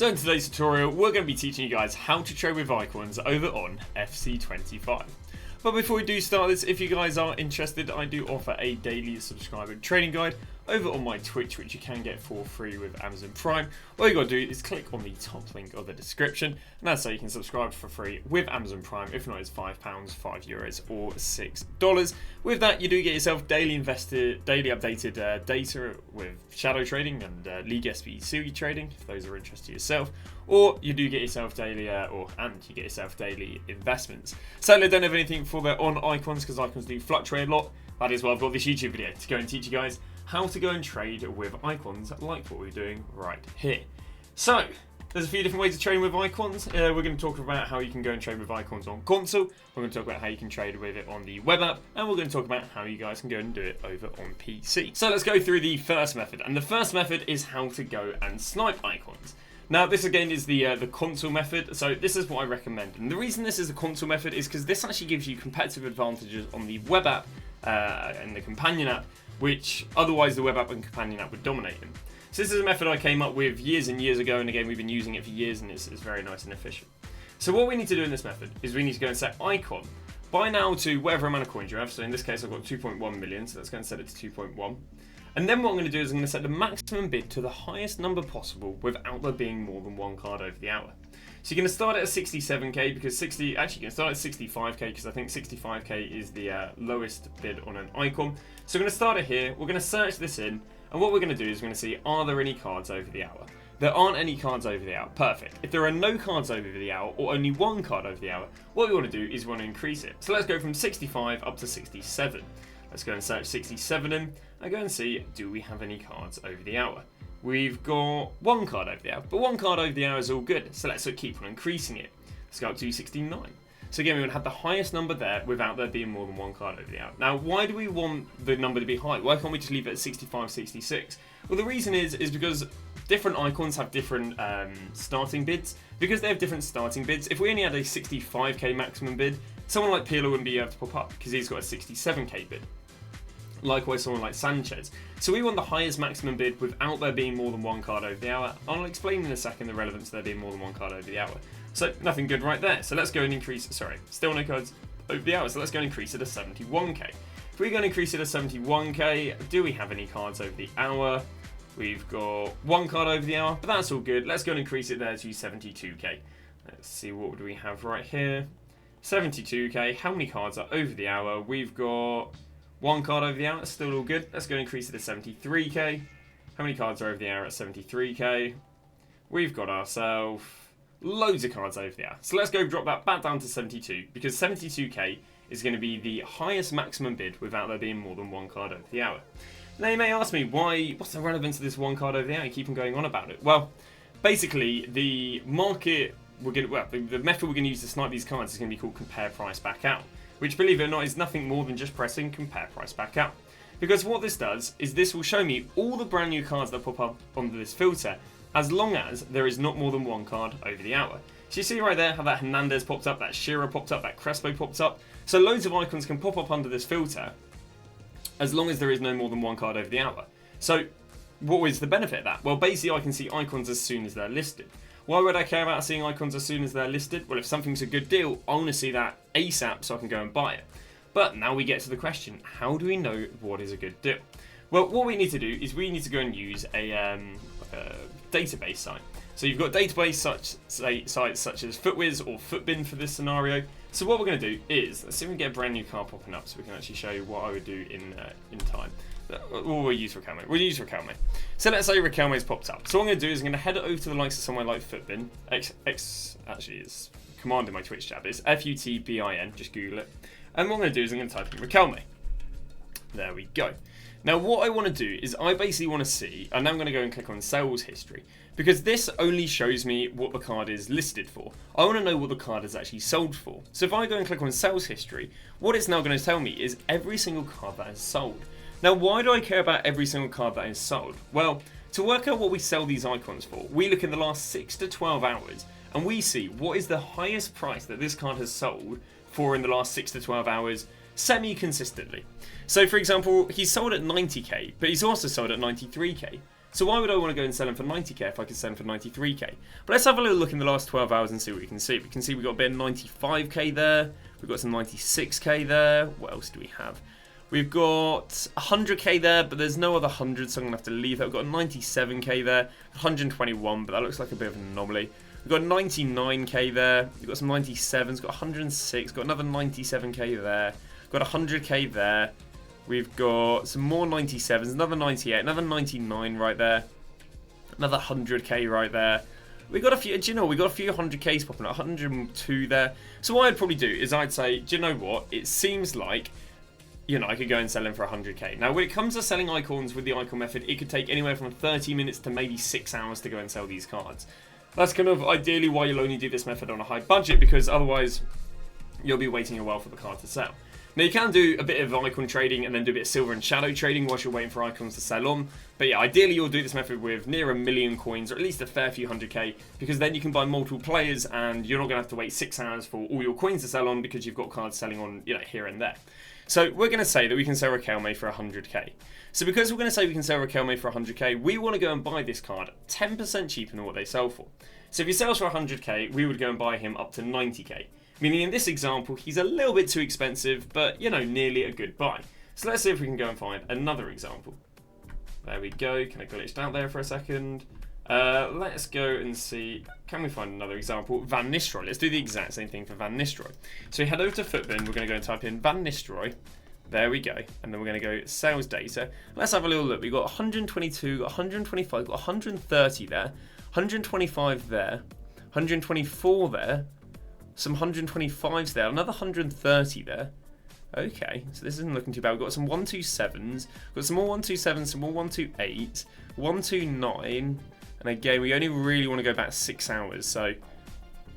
So in today's tutorial, we're going to be teaching you guys how to trade with icons over on FC25. But before we do start this, if you guys are interested, I do offer a daily subscriber trading guide over on my Twitch, which you can get for free with Amazon Prime. All you got to do is click on the top link of the description, and that's how you can subscribe for free with Amazon Prime. If not, it's £5, €5, or $6. With that, you do get yourself daily updated data with shadow trading and League SBC trading, if those are interested to yourself. Or you do get yourself daily, you get yourself daily investments. Sadly, I don't have anything for the on icons because icons do fluctuate a lot. That is why I've got this YouTube video to go and teach you guys how to go and trade with icons like what we're doing right here. So, there's a few different ways of trading with icons. We're going to talk about how you can go and trade with icons on console. We're going to talk about how you can trade with it on the web app. And we're going to talk about how you guys can go and do it over on PC. So let's go through the first method. And the first method is how to go and snipe icons. Now, this again is the console method, so this is what I recommend. And the reason this is the console method is because this actually gives you competitive advantages on the web app and the companion app, which otherwise the web app and companion app would dominate in. So this is a method I came up with years and years ago, and again we've been using it for years, and it's very nice and efficient. So what we need to do in this method is we need to go and set icon by now to whatever amount of coins you have. So in this case I've got 2.1 million, so let's go and set it to 2.1. And then what I'm going to do is I'm going to set the maximum bid to the highest number possible without there being more than one card over the hour. So you're going to start it at 67k because you're going to start at 65k because I think 65k is the lowest bid on an icon. So we're going to start it here, we're going to search this in, and what we're going to do is we're going to see, are there any cards over the hour? There aren't any cards over the hour, perfect. If there are no cards over the hour or only one card over the hour, what we want to do is we want to increase it. So let's go from 65 up to 67. Let's go and search 67 in and go and see, do we have any cards over the hour? We've got one card over the hour, but one card over the hour is all good. So let's keep on increasing it. Let's go up to 69. So again, we want to have the highest number there without there being more than one card over the hour. Now, why do we want the number to be high? Why can't we just leave it at 65, 66? Well, the reason is because different icons have different starting bids. Because they have different starting bids, if we only had a 65k maximum bid, someone like Pirlo wouldn't be able to pop up because he's got a 67k bid. Likewise, someone like Sanchez. So we want the highest maximum bid without there being more than one card over the hour. I'll explain in a second the relevance of there being more than one card over the hour. So nothing good right there. So let's go and increase, still no cards over the hour. So let's go and increase it to 71k. If we go and increase it to 71k, do we have any cards over the hour? We've got one card over the hour, but that's all good. Let's go and increase it there to 72k. Let's see, what would we have right here? 72k, how many cards are over the hour? We've got one card over the hour, that's still all good. Let's go and increase it to 73k. How many cards are over the hour at 73k? We've got ourselves loads of cards over the hour. So let's go drop that back down to 72, because 72k is going to be the highest maximum bid without there being more than one card over the hour. Now you may ask me, what's the relevance of this one card over the hour? You keep on going on about it. Well, basically the market, the method we're going to use to snipe these cards is going to be called compare price back out, which, believe it or not, is nothing more than just pressing compare price back out. Because what this does is this will show me all the brand new cards that pop up under this filter, as long as there is not more than one card over the hour. So you see right there how that Hernandez popped up, that Shearer popped up, that Crespo popped up. So loads of icons can pop up under this filter, as long as there is no more than one card over the hour. So what is the benefit of that? Well, basically I can see icons as soon as they're listed. Why would I care about seeing icons as soon as they're listed? Well, if something's a good deal, I want to see that ASAP so I can go and buy it. But now we get to the question, how do we know what is a good deal? Well, what we need to do is we need to go and use a database site. So you've got database sites such as FootWiz or FootBin for this scenario. So what we're going to do is, let's see if we can get a brand new card popping up so we can actually show you what I would do in time. We'll use Riquelme. We'll use Riquelme. So let's say Riquelme's popped up. So what I'm going to do is I'm going to head it over to the likes of somewhere like FootBin. Actually is command in my Twitch chat, but it's FUTBIN. Just Google it. And what I'm going to do is I'm going to type in Riquelme. There we go. Now what I want to do is I basically want to see, and now I'm going to go and click on sales history, because this only shows me what the card is listed for. I want to know what the card is actually sold for. So if I go and click on sales history, what it's now going to tell me is every single card that is sold. Now why do I care about every single card that is sold? Well, to work out what we sell these icons for, we look in the last 6 to 12 hours and we see what is the highest price that this card has sold for in the last 6 to 12 hours semi-consistently. So for example, he's sold at 90k, but he's also sold at 93k. So why would I want to go and sell them for 90k if I could sell them for 93k? But let's have a little look in the last 12 hours and see what we can see. We can see we've got a bit of 95k there. We've got some 96k there. What else do we have? We've got 100k there, but there's no other 100, so I'm going to have to leave that. We've got 97k there, 121, but that looks like a bit of an anomaly. We've got 99k there. We've got some 97s, got 106, got another 97k there. Got 100k there. We've got some more 97s, another 98, another 99 right there. Another 100k right there. We got a few, do you know, we got a few 100ks popping up, 102 there. So what I'd probably do is I'd say, do you know what? It seems like, you know, I could go and sell them for 100k. Now, when it comes to selling icons with the icon method, it could take anywhere from 30 minutes to maybe 6 hours to go and sell these cards. That's kind of ideally why you'll only do this method on a high budget, because otherwise you'll be waiting a while for the card to sell. Now, you can do a bit of icon trading and then do a bit of silver and shadow trading whilst you're waiting for icons to sell on. But yeah, ideally you'll do this method with near 1 million coins, or at least a fair few 100k, because then you can buy multiple players and you're not going to have to wait 6 hours for all your coins to sell on, because you've got cards selling on, you know, here and there. So we're going to say that we can sell Raquelme for 100k. So because we're going to say we can sell Raquelme for 100k, we want to go and buy this card 10% cheaper than what they sell for. So if he sells for 100k, we would go and buy him up to 90k. Meaning in this example, he's a little bit too expensive, but, you know, nearly a good buy. So let's see if we can go and find another example. There we go. Kind of glitched out there for a second. Let's go and see, can we find another example? Van Nistelrooy. Let's do the exact same thing for Van Nistelrooy. So we head over to Footbin. We're going to go and type in Van Nistelrooy. There we go. And then we're going to go sales data. Let's have a little look. We've got 122, got 125, got 130 there, 125 there, 124 there, some 125s there, another 130 there. Okay, so this isn't looking too bad. We've got some 127s, got some more 127s, some more 128s, 129, and again, we only really want to go back 6 hours, so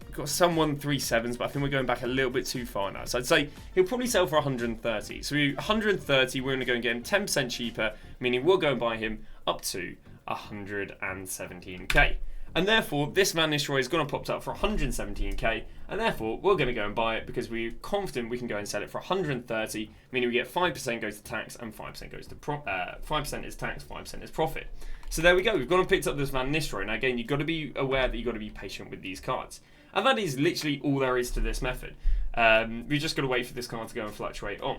we've got some 137s, but I think we're going back a little bit too far now. So I'd say he'll probably sell for 130. So 130, we're going to go and get him 10% cheaper, meaning we'll go and buy him up to 117k. And therefore, this Van Nistelrooy is going to pop up for 117k, and therefore, we're going to go and buy it because we're confident we can go and sell it for 130, meaning we get 5% goes to tax and 5% goes to 5% is tax, 5% is profit. So there we go. We've gone and picked up this Van Nistelrooy. Now again, you've got to be aware that you've got to be patient with these cards, and that is literally all there is to this method. We've just got to wait for this card to go and fluctuate on.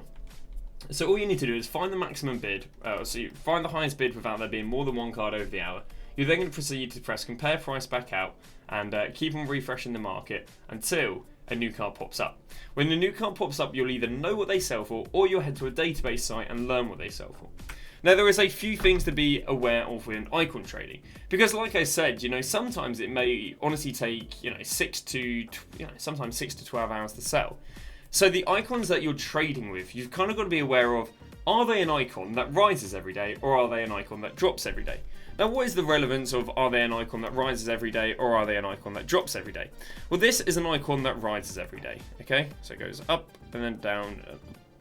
So all you need to do is find the maximum bid. So you find the highest bid without there being more than one card over the hour. You're then going to proceed to press compare price back out and keep on refreshing the market until a new card pops up. When the new card pops up, you'll either know what they sell for, or you'll head to a database site and learn what they sell for. Now, there is a few things to be aware of when icon trading, because like I said, you know, sometimes it may honestly take, you know, 6 to 12 hours to sell. So the icons that you're trading with, you've kind of got to be aware of, are they an icon that rises every day, or are they an icon that drops every day? Now, what is the relevance of are they an icon that rises every day, or are they an icon that drops every day? Well, this is an icon that rises every day, okay? So it goes up, and then down,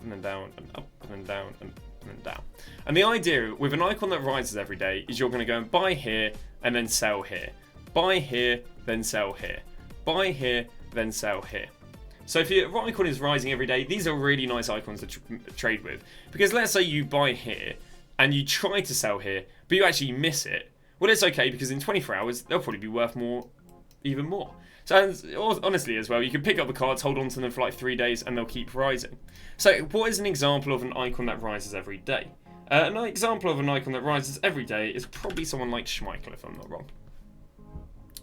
and then down, and up, and then down, and then down. And the idea with an icon that rises every day is you're going to go and buy here, and then sell here. Buy here, then sell here. Buy here, then sell here. So if your icon is rising every day, these are really nice icons to trade with. Because let's say you buy here, and you try to sell here, but you actually miss it. Well, it's okay, because in 24 hours, they'll probably be worth more, even more. So honestly as well, you can pick up the cards, hold on to them for like 3 days, and they'll keep rising. So what is an example of an icon that rises every day? An example of an icon that rises every day is probably someone like Schmeichel, if I'm not wrong.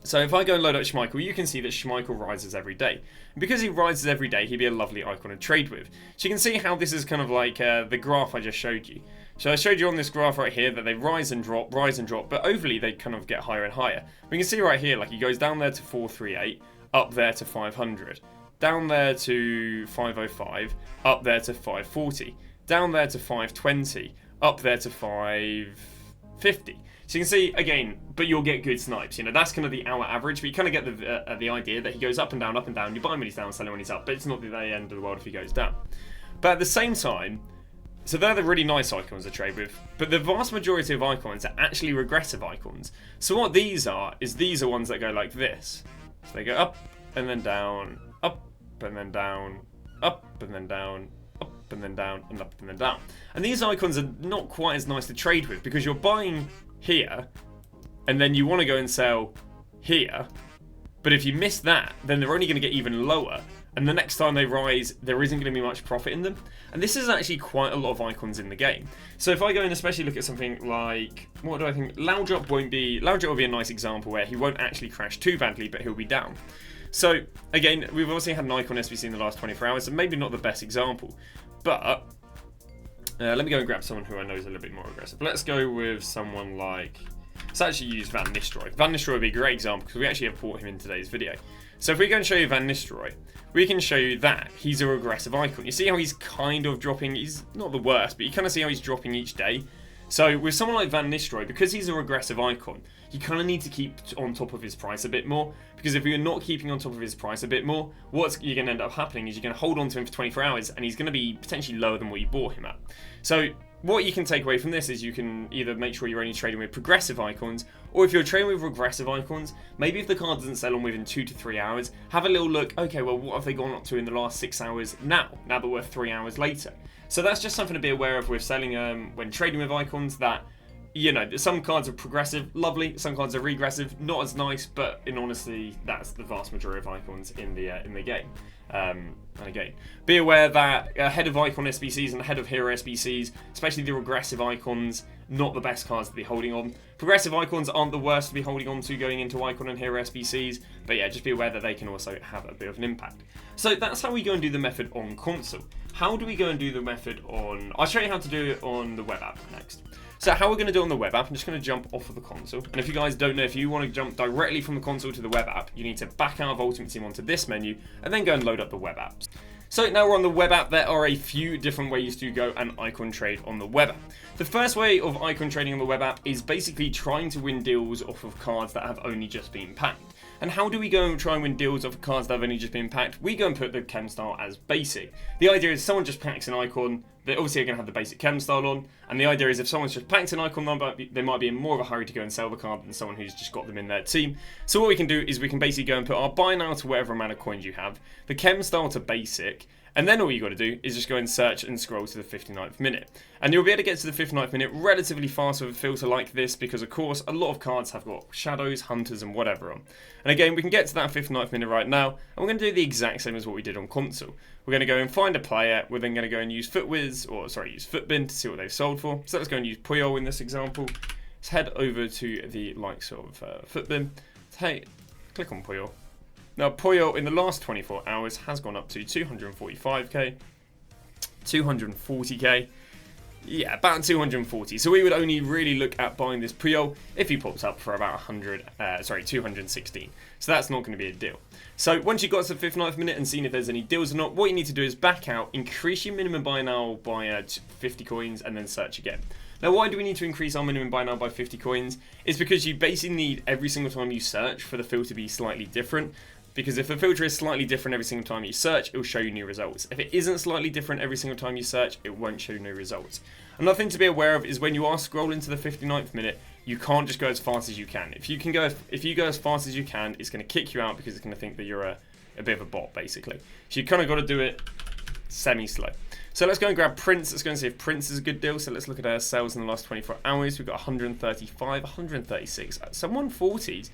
So if I go and load up Schmeichel, you can see that Schmeichel rises every day. And because he rises every day, he'd be a lovely icon to trade with. So you can see how this is kind of like the graph I just showed you. So I showed you on this graph right here that they rise and drop, but overly they kind of get higher and higher. We can see right here, like he goes down there to 438, up there to 500, down there to 505, up there to 540, down there to 520, up there to 550. So you can see, again, but you'll get good snipes. You know, that's kind of the hour average, but you kind of get the idea that he goes up and down, up and down. You buy him when he's down, sell him when he's up, but it's not the end of the world if he goes down. But at the same time, so they're the really nice icons to trade with, but the vast majority of icons are actually regressive icons. So what these are ones that go like this. So they go up and then down, up and then down, up and then down, up and then down, and up and then down. And these icons are not quite as nice to trade with because you're buying here, and then you want to go and sell here, but if you miss that, then they're only going to get even lower, and the next time they rise, there isn't going to be much profit in them. And this is actually quite a lot of icons in the game. So if I go and especially look at something like, what do I think? Loudrop will be a nice example where he won't actually crash too badly, but he'll be down. So again, we've obviously had an icon SBC in the last 24 hours, so maybe not the best example, but let me go and grab someone who I know is a little bit more aggressive. Let's go with someone like, let's actually use Van Nistelrooy. Van Nistelrooy would be a great example because we actually have brought him in today's video. So if we go and show you Van Nistelrooy, we can show you that he's a regressive icon. You see how he's kind of dropping, he's not the worst, but you kind of see how he's dropping each day. So with someone like Van Nistelrooy, because he's a regressive icon, you kind of need to keep on top of his price a bit more, because if you're not keeping on top of his price a bit more, what's you're going to end up happening is you're going to hold on to him for 24 hours and he's going to be potentially lower than what you bought him at. So what you can take away from this is you can either make sure you're only trading with progressive icons, or if you're trading with regressive icons, maybe if the card doesn't sell on within 2 to 3 hours, have a little look, okay, well, what have they gone up to in the last 6 hours now that we're 3 hours later? So that's just something to be aware of with selling when trading with icons, that, you know, some cards are progressive, lovely, some cards are regressive, not as nice, but in honesty, that's the vast majority of icons in the game. And again, be aware that ahead of icon SBCs and ahead of hero SBCs, especially the regressive icons, not the best cards to be holding on. Progressive icons aren't the worst to be holding on to going into icon and hero SBCs, but yeah, just be aware that they can also have a bit of an impact. So that's how we go and do the method on console. How do we go and do the method on... I'll show you how to do it on the web app next. So how we're going to do it on the web app, I'm just going to jump off of the console. And if you guys don't know, if you want to jump directly from the console to the web app, you need to back out of Ultimate Team onto this menu and then go and load up the web apps. So now we're on the web app, there are a few different ways to go and icon trade on the web app. The first way of icon trading on the web app is basically trying to win deals off of cards that have only just been packed. And how do we go and try and win deals off of cards that have only just been packed? We go and put the chem style as basic. The idea is someone just packs an icon, they obviously are going to have the basic chem style on, and the idea is if someone's just packed an icon, they might be in more of a hurry to go and sell the card than someone who's just got them in their team. So what we can do is we can basically go and put our buy now to whatever amount of coins you have, the chem style to basic, and then all you got to do is just go and search and scroll to the 59th minute. And you'll be able to get to the 59th minute relatively fast with a filter like this because, of course, a lot of cards have got shadows, hunters, and whatever on. And again, we can get to that 59th minute right now, and we're going to do the exact same as what we did on console. We're going to go and find a player, we're then going to go and use use Footbin to see what they've sold for. So let's go and use Puyol in this example. Let's head over to the likes of Footbin. Hey, click on Puyol. Now, Puyol in the last 24 hours has gone up to 245k, 240k, yeah, about 240. So we would only really look at buying this Puyol if he pops up for about 216. So that's not going to be a deal. So once you've got to the 59th minute and seen if there's any deals or not, what you need to do is back out, increase your minimum buy now by 50 coins, and then search again. Now, why do we need to increase our minimum buy now by 50 coins? It's because you basically need every single time you search for the filter to be slightly different. Because if the filter is slightly different every single time you search, it will show you new results. If it isn't slightly different every single time you search, it won't show you new results. Another thing to be aware of is when you are scrolling to the 59th minute, you can't just go as fast as you can. If you go as fast as you can, it's going to kick you out because it's going to think that you're a bit of a bot, basically. So you kind of got to do it semi-slow. So let's go and grab Prince. Let's go and see if Prince is a good deal. So let's look at our sales in the last 24 hours. We've got 135, 136, some 140s.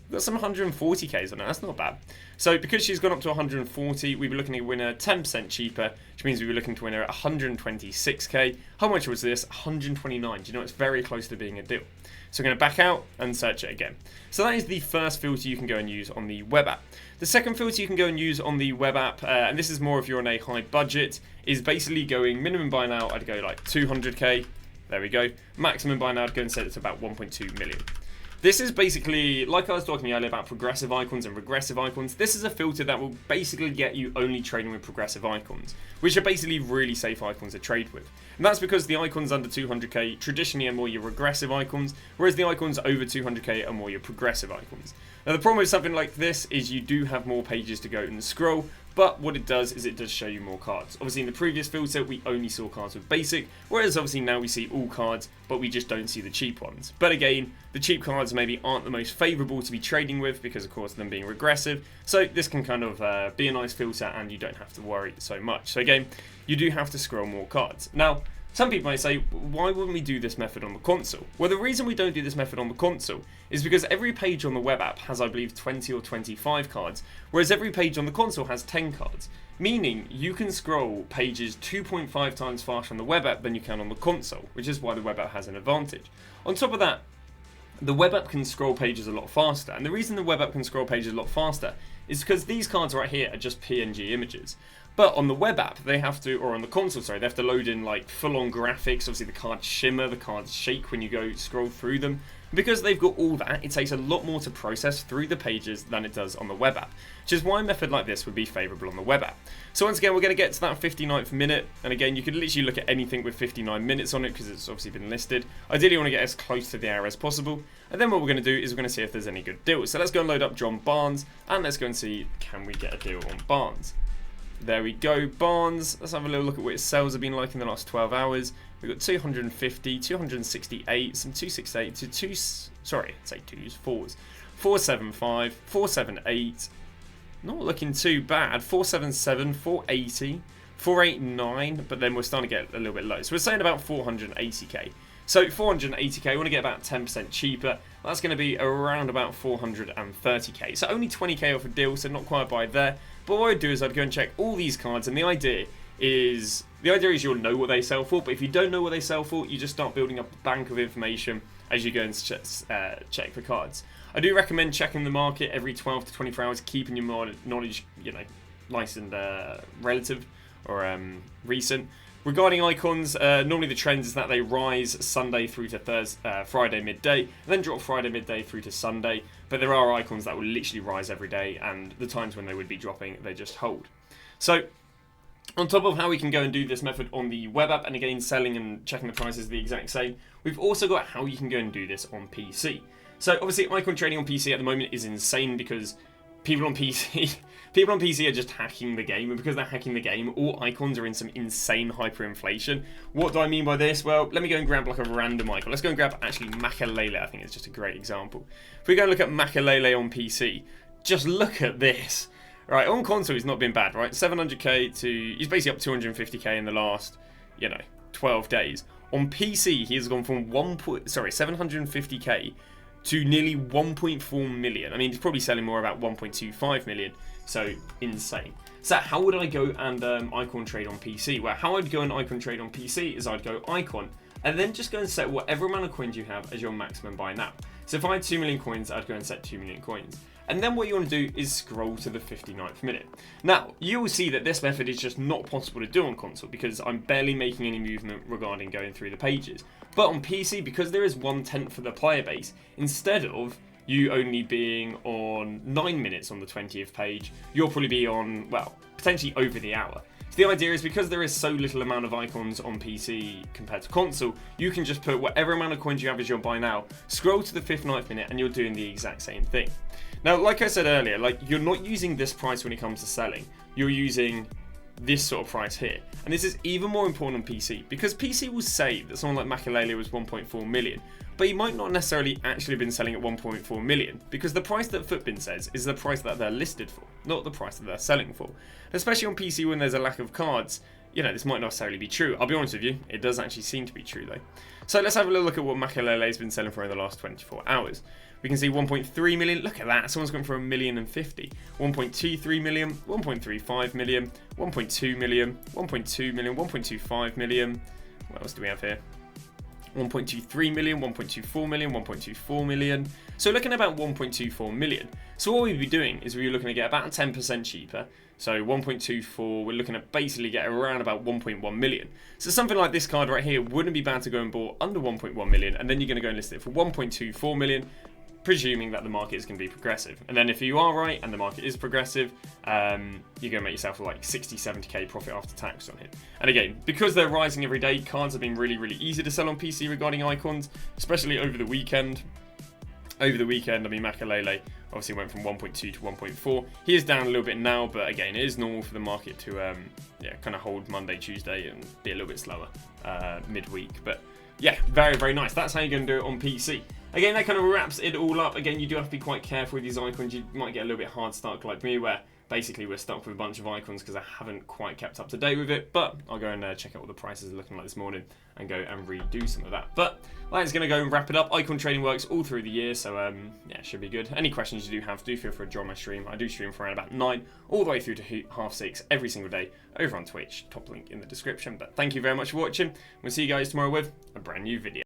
We've got some 140Ks on it, that's not bad. So because she's gone up to 140, we'd be looking to win her 10% cheaper, which means we'd be looking to win her at 126k. How much was this? 129. Do you know, it's very close to being a deal. So we're going to back out and search it again. So that is the first filter you can go and use on the web app. The second filter you can go and use on the web app, and this is more if you're on a high budget, is basically going minimum buy now, I'd go like 200k. There we go. Maximum buy now, I'd go and set it to about 1.2 million. This is basically, like I was talking earlier about progressive icons and regressive icons, this is a filter that will basically get you only trading with progressive icons, which are basically really safe icons to trade with. And that's because the icons under 200k traditionally are more your regressive icons, whereas the icons over 200k are more your progressive icons. Now the problem with something like this is you do have more pages to go and scroll, but what it does is it does show you more cards. Obviously in the previous filter we only saw cards with basic, whereas obviously now we see all cards, but we just don't see the cheap ones. But again, the cheap cards maybe aren't the most favourable to be trading with because of course them being regressive, so this can kind of be a nice filter and you don't have to worry so much. So again, you do have to scroll more cards. Now, Some people might say, why wouldn't we do this method on the console? Well, the reason we don't do this method on the console is because every page on the web app has, I believe, 20 or 25 cards, whereas every page on the console has 10 cards. Meaning, you can scroll pages 2.5 times faster on the web app than you can on the console, which is why the web app has an advantage. On top of that, the web app can scroll pages a lot faster, and the reason the web app can scroll pages a lot faster is because these cards right here are just PNG images. But on the web app, they have to, or on the console, sorry, they have to load in like full-on graphics. Obviously, the cards shimmer, the cards shake when you go scroll through them. Because they've got all that, it takes a lot more to process through the pages than it does on the web app, which is why a method like this would be favourable on the web app. So once again, we're going to get to that 59th minute, and again, you could literally look at anything with 59 minutes on it because it's obviously been listed. Ideally, you want to get as close to the hour as possible, and then what we're going to do is we're going to see if there's any good deals. So let's go and load up John Barnes, and let's go and see, can we get a deal on Barnes? There we go, Barnes. Let's have a little look at what his sales have been like in the last 12 hours. We've got 250, 268, some 268 to fours. 475, 478. Not looking too bad. 477, 480, 489, but then we're starting to get a little bit low. So we're saying about 480k. So 480k, we want to get about 10% cheaper. That's going to be around about 430k. So only 20k off a deal, so not quite by there. But what I'd do is I'd go and check all these cards, and the idea is you'll know what they sell for, but if you don't know what they sell for, you just start building up a bank of information as you go and check for cards. I do recommend checking the market every 12 to 24 hours, keeping your knowledge, nice and relative or recent. Regarding icons, normally the trend is that they rise Sunday through to Friday midday, and then drop Friday midday through to Sunday. But there are icons that will literally rise every day, and the times when they would be dropping, they just hold. So, on top of how we can go and do this method on the web app, and again, selling and checking the prices the exact same, we've also got how you can go and do this on PC. So, obviously, icon trading on PC at the moment is insane because people on PC are just hacking the game, and because they're hacking the game, all icons are in some insane hyperinflation. What do I mean by this? Well, let me go and grab like a random icon. Let's go and grab actually Makalele. I think it's just a great example. If we go and look at Makalele on PC, just look at this. Right, on console he's not been bad, right? 700k to, he's basically up 250k in the last, 12 days. On PC, he has gone from 750k to nearly 1.4 million. I mean, he's probably selling more about 1.25 million. So, insane. So, how would I go and icon trade on PC? Well, how I'd go and icon trade on PC is I'd go icon, and then just go and set whatever amount of coins you have as your maximum buy now. So, if I had 2 million coins, I'd go and set 2 million coins. And then what you want to do is scroll to the 59th minute. Now, you will see that this method is just not possible to do on console because I'm barely making any movement regarding going through the pages. But on PC, because there is 1/10 for the player base, instead of you only being on 9 minutes on the 20th page, you'll probably be on, well, potentially over the hour. So the idea is because there is so little amount of icons on PC compared to console, you can just put whatever amount of coins you have as your buy now, scroll to the 59th minute, and you're doing the exact same thing. Now, like I said earlier, you're not using this price when it comes to selling. You're using this sort of price here. And this is even more important on PC, because PC will say that someone like Makalele was 1.4 million, but he might not necessarily actually have been selling at 1.4 million, because the price that Footbin says is the price that they're listed for, not the price that they're selling for. Especially on PC when there's a lack of cards, this might not necessarily be true. I'll be honest with you, it does actually seem to be true though. So let's have a little look at what Makalele's been selling for in the last 24 hours. We can see 1.3 million, look at that, someone's gone for 1,050,000. 1.23 million, 1.35 million, 1.2 million, 1.2 million, 1.25 million. What else do we have here? 1.23 million, 1.24 million, 1.24 million. So looking at about 1.24 million. So what we'd be doing is we're looking to get about 10% cheaper. So 1.24, we're looking at basically get around about 1.1 million. So something like this card right here wouldn't be bad to go and buy under 1.1 million, and then you're going to go and list it for 1.24 million, presuming that the market is going to be progressive. And then if you are right and the market is progressive, you're going to make yourself like 60, 70k profit after tax on it. And again, because they're rising every day, cards have been really, really easy to sell on PC regarding icons, especially over the weekend. Over the weekend, I mean, Makalele obviously went from 1.2 to 1.4. He is down a little bit now, but again, it is normal for the market to kind of hold Monday, Tuesday, and be a little bit slower midweek. But yeah, very, very nice. That's how you're going to do it on PC. Again, that kind of wraps it all up. Again, you do have to be quite careful with these icons. You might get a little bit hard stuck like me, where basically we're stuck with a bunch of icons because I haven't quite kept up to date with it, but I'll go and check out what the prices are looking like this morning and go and redo some of that. But that's going to go and wrap it up. Icon trading works all through the year, so yeah, it should be good. Any questions you do have, do feel free to join my stream. I do stream from around about 9 all the way through to 6:30 every single day over on Twitch. Top link in the description. But thank you very much for watching. We'll see you guys tomorrow with a brand new video.